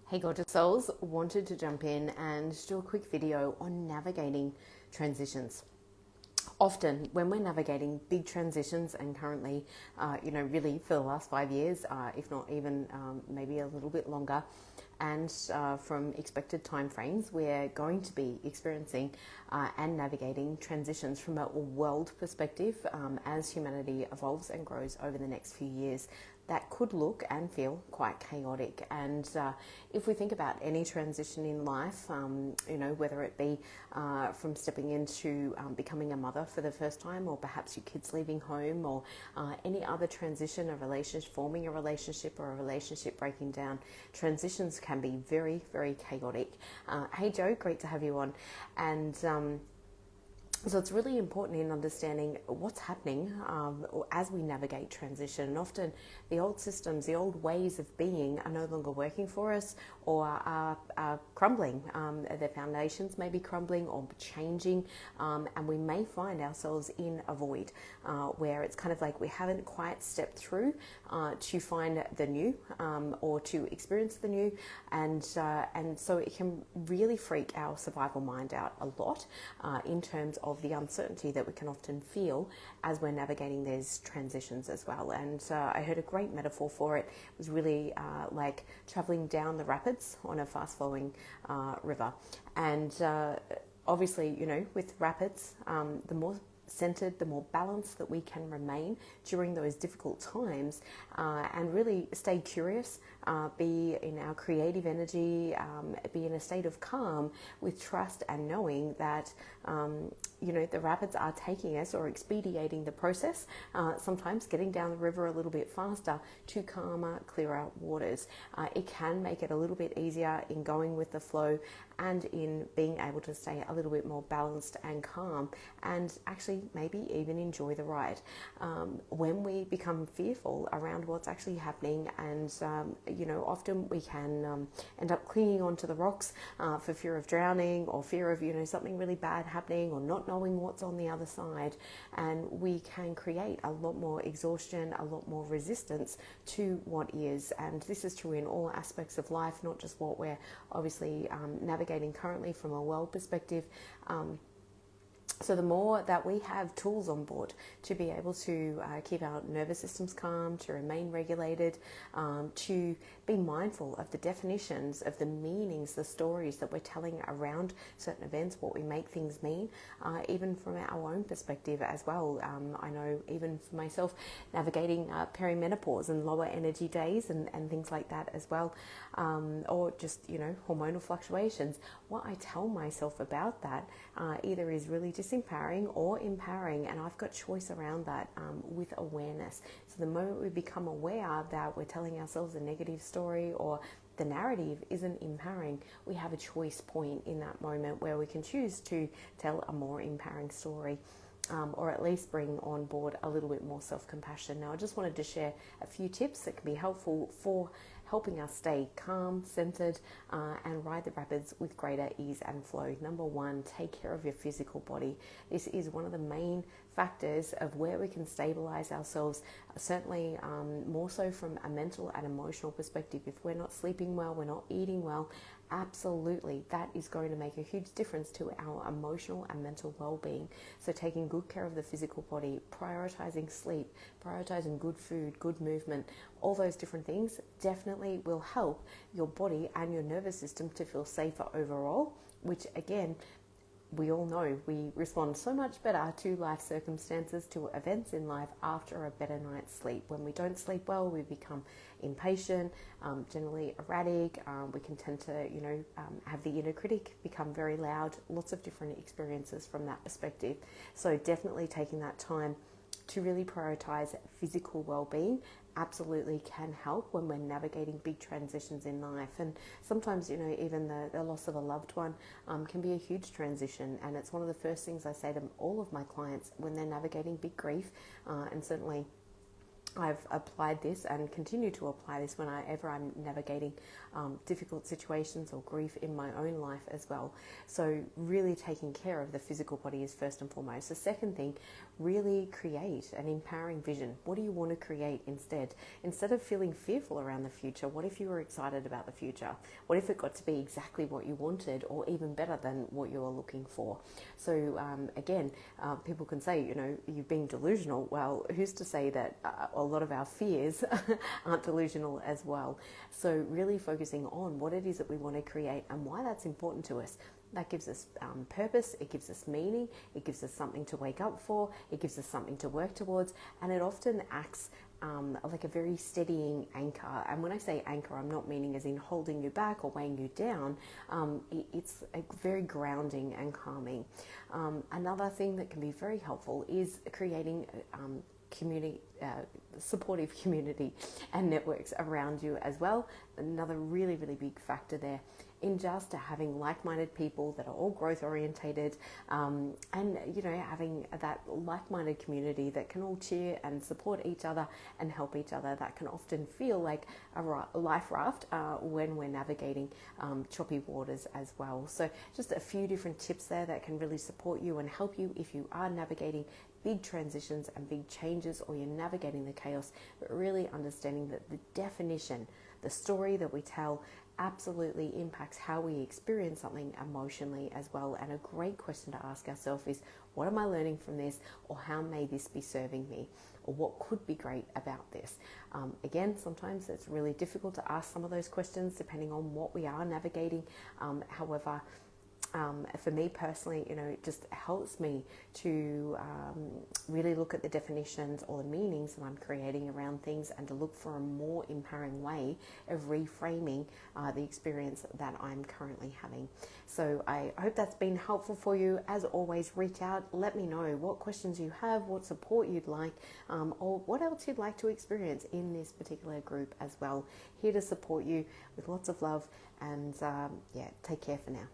Hey gorgeous souls, wanted to jump in and do a quick video on navigating transitions. Often when we're navigating big transitions, and currently, really for the last 5 years, if not even maybe a little bit longer, and from expected timeframes, we're going to be experiencing and navigating transitions from a world perspective as humanity evolves and grows over the next few years. That could look and feel quite chaotic. And if we think about any transition in life, whether it be from stepping into becoming a mother for the first time, or perhaps your kids leaving home, or any other transition, a relationship, forming a relationship, or a relationship breaking down, transitions can be very, very chaotic. Hey Joe, great to have you on. And so it's really important in understanding what's happening as we navigate transition. And often the old systems, the old ways of being are no longer working for us, or are crumbling. Their foundations may be crumbling or changing, and we may find ourselves in a void where it's kind of like we haven't quite stepped through to find the new or to experience the new, and so it can really freak our survival mind out a lot in terms of the uncertainty that we can often feel as we're navigating these transitions as well. And I heard a great metaphor for it. It was really like traveling down the rapids on a fast flowing river. And obviously, with rapids, the more centered, the more balanced that we can remain during those difficult times, and really stay curious, be in our creative energy, be in a state of calm with trust and knowing that the rapids are taking us or expediting the process, sometimes getting down the river a little bit faster to calmer, clearer waters. It can make it a little bit easier in going with the flow and in being able to stay a little bit more balanced and calm, and actually maybe even enjoy the ride. When we become fearful around what's actually happening, and often we can end up clinging onto the rocks for fear of drowning, or fear of something really bad happening, or not knowing what's on the other side, and we can create a lot more exhaustion, a lot more resistance to what is. And this is true in all aspects of life, not just what we're obviously navigating currently from a world perspective. So the more that we have tools on board to be able to keep our nervous systems calm, to remain regulated, to be mindful of the definitions, of the meanings, the stories that we're telling around certain events, what we make things mean, even from our own perspective as well. I know even for myself, navigating perimenopause and lower energy days and things like that as well, or just, hormonal fluctuations. What I tell myself about that either is really disempowering or empowering, and I've got choice around that with awareness. So the moment we become aware that we're telling ourselves a negative story, or the narrative isn't empowering, we have a choice point in that moment where we can choose to tell a more empowering story. Or at least bring on board a little bit more self-compassion. Now, I just wanted to share a few tips that can be helpful for helping us stay calm, centered, and ride the rapids with greater ease and flow. Number one, take care of your physical body. This is one of the main factors of where we can stabilize ourselves, certainly more so from a mental and emotional perspective. If we're not sleeping well, we're not eating well, absolutely, that is going to make a huge difference to our emotional and mental well-being. So taking good care of the physical body, prioritizing sleep, prioritizing good food, good movement, all those different things definitely will help your body and your nervous system to feel safer overall, which again, we all know we respond so much better to life circumstances, to events in life after a better night's sleep. When we don't sleep well, we become impatient, generally erratic. We can tend to, have the inner critic become very loud. Lots of different experiences from that perspective. So definitely taking that time to really prioritize physical well-being absolutely can help when we're navigating big transitions in life. And sometimes, even the loss of a loved one can be a huge transition. And it's one of the first things I say to all of my clients when they're navigating big grief, and certainly I've applied this and continue to apply this whenever I'm navigating difficult situations or grief in my own life as well. So really taking care of the physical body is first and foremost. The second thing, really create an empowering vision. What do you want to create instead? Instead of feeling fearful around the future, what if you were excited about the future? What if it got to be exactly what you wanted or even better than what you were looking for? So again, people can say, you know, you've been delusional. Well, who's to say that a lot of our fears aren't delusional as well? So really focusing on what it is that we want to create and why that's important to us. That gives us purpose, it gives us meaning, it gives us something to wake up for, it gives us something to work towards, and it often acts like a very steadying anchor. And when I say anchor, I'm not meaning as in holding you back or weighing you down. It's very grounding and calming. Another thing that can be very helpful is creating community, supportive community and networks around you as well. Another really, really big factor there in just having like-minded people that are all growth orientated, and you know, having that like-minded community that can all cheer and support each other and help each other. That can often feel like a life raft when we're navigating choppy waters as well. So just a few different tips there that can really support you and help you if you are navigating big transitions and big changes, or you're navigating the chaos, but really understanding that the definition, the story that we tell, absolutely impacts how we experience something emotionally as well. And a great question to ask ourselves is, what am I learning from this, or how may this be serving me, or what could be great about this? Again, sometimes it's really difficult to ask some of those questions depending on what we are navigating. However, for me personally, you know, it just helps me to really look at the definitions or the meanings that I'm creating around things, and to look for a more empowering way of reframing the experience that I'm currently having. So I hope that's been helpful for you. As always, reach out, let me know what questions you have, what support you'd like, or what else you'd like to experience in this particular group as well. Here to support you with lots of love, and yeah, take care for now.